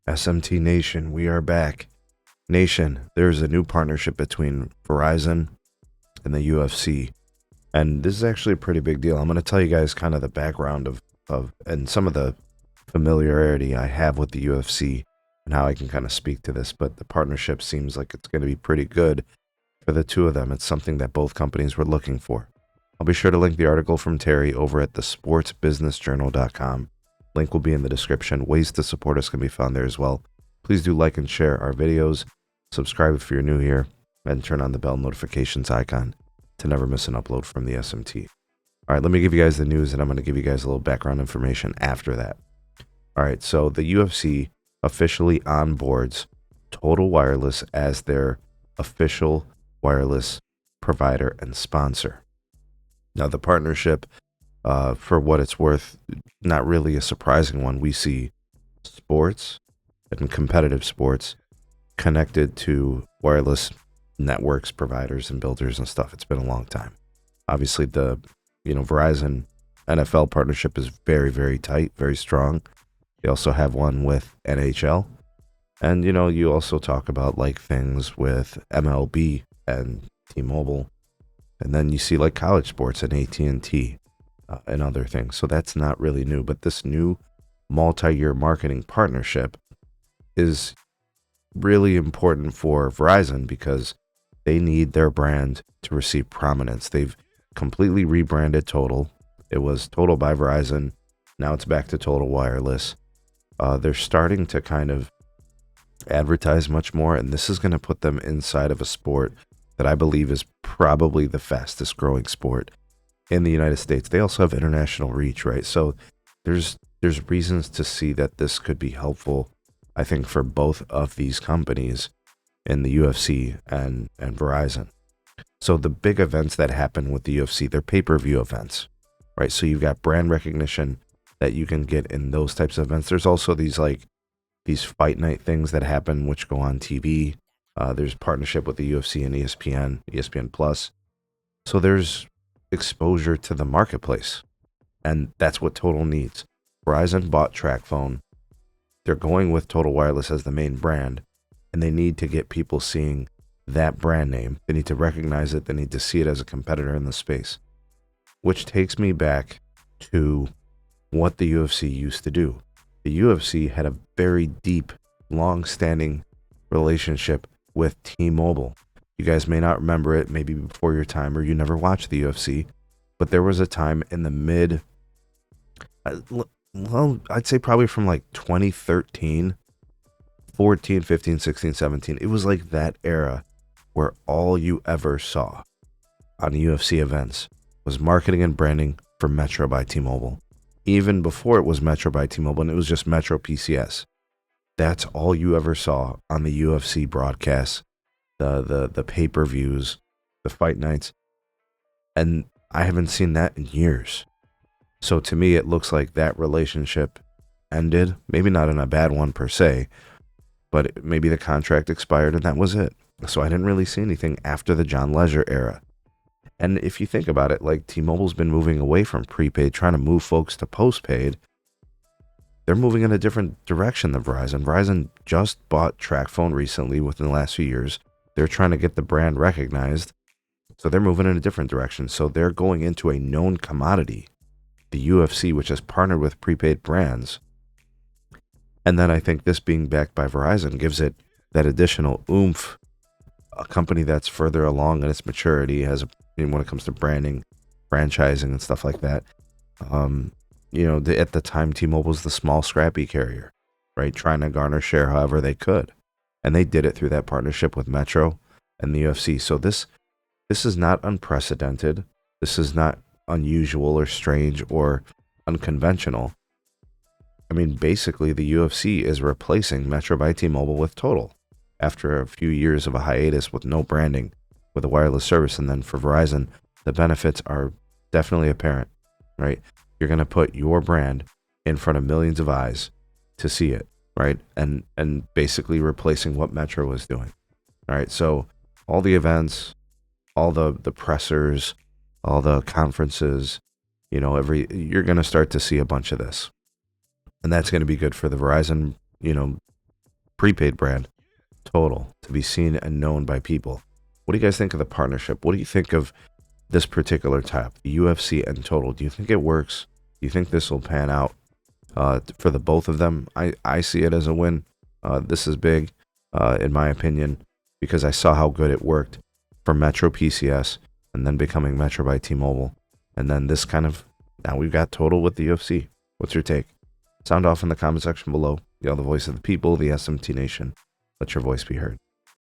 SMT Nation, we are back. Nation, there's a new partnership between Verizon and the UFC. And this is actually a pretty big deal. I'm going to tell you guys kind of the background of and some of the familiarity I have with the UFC and how I can kind of speak to this. But the partnership seems like it's going to be pretty good for the two of them. It's something that both companies were looking for. I'll be sure to link the article from Terry over at thesportsbusinessjournal.com. Link will be in the description. Ways to support us can be found there as well. Please do like and share our videos. Subscribe if you're new here. And turn on the bell notifications icon to never miss an upload from the SMT. All right, let me give you guys the news, and I'm going to give you guys a little background information after that. All right, so the UFC officially onboards Total Wireless as their official wireless provider and sponsor. Now, the partnership, for what it's worth, not really a surprising one. We see sports and competitive sports connected to wireless networks, providers, and builders and stuff. It's been a long time. Obviously, the Verizon NFL partnership is very, very tight, very strong. They also have one with NHL. And, you also talk about like things with MLB and T-Mobile. And then you see like college sports and AT&T and other things. So that's not really new. But this new multi-year marketing partnership is really important for Verizon because they need their brand to receive prominence. They've completely rebranded Total. It was Total by Verizon. Now it's back to Total Wireless. They're starting to kind of advertise much more, and this is going to put them inside of a sport that I believe is probably the fastest growing sport in the United States. They also have international reach, right? So there's reasons to see that this could be helpful, I think, for both of these companies in the UFC and Verizon. So the big events that happen with the UFC, they're pay-per-view events, right? So you've got brand recognition that you can get in those types of events. There's also these fight night things that happen, which go on TV. There's partnership with the UFC and ESPN Plus. So there's exposure to the marketplace, and that's what Total needs. Verizon bought TracFone. They're going with Total Wireless as the main brand, and they need to get people seeing that brand name. They need to recognize it. They need to see it as a competitor in the space, which takes me back to what the UFC used to do. The UFC had a very deep, long-standing relationship with T-Mobile. You guys may not remember it, maybe before your time, or you never watched the UFC, but there was a time in the I'd say probably from like 2013, 14, 15, 16, 17. It was like that era where all you ever saw on UFC events was marketing and branding for Metro by T-Mobile. Even before it was Metro by T-Mobile, and it was just Metro PCS. That's all you ever saw on the UFC broadcasts, the pay-per-views, the fight nights. And I haven't seen that in years. So to me, it looks like that relationship ended. Maybe not in a bad one per se, but maybe the contract expired and that was it. So I didn't really see anything after the John Legere era. And if you think about it, like T-Mobile's been moving away from prepaid, trying to move folks to postpaid. They're moving in a different direction than Verizon. Verizon just bought TracFone recently within the last few years. They're trying to get the brand recognized. So they're moving in a different direction. So they're going into a known commodity, the UFC, which has partnered with prepaid brands. And then I think this being backed by Verizon gives it that additional oomph. A company that's further along in when it comes to branding, franchising, and stuff like that. At the time, T-Mobile was the small, scrappy carrier, right? Trying to garner share however they could. And they did it through that partnership with Metro and the UFC. So this is not unprecedented. This is not unusual or strange or unconventional. I mean, basically, the UFC is replacing Metro by T-Mobile with Total after a few years of a hiatus with no branding with a wireless service. And then for Verizon, the benefits are definitely apparent, right? You're going to put your brand in front of millions of eyes to see it, right? And basically replacing what Metro was doing. All right, so all the events, all the pressers, all the conferences, you're going to start to see a bunch of this. And that's going to be good for the Verizon, prepaid brand, Total, to be seen and known by people. What do you guys think of the partnership? What do you think of this particular type, the UFC and Total? Do you think it works? Do you think this will pan out for the both of them? I see it as a win. This is big, in my opinion, because I saw how good it worked for Metro PCS and then becoming Metro by T-Mobile. And then this now we've got Total with the UFC. What's your take? Sound off in the comment section below. You're the voice of the people, the SMT Nation. Let your voice be heard.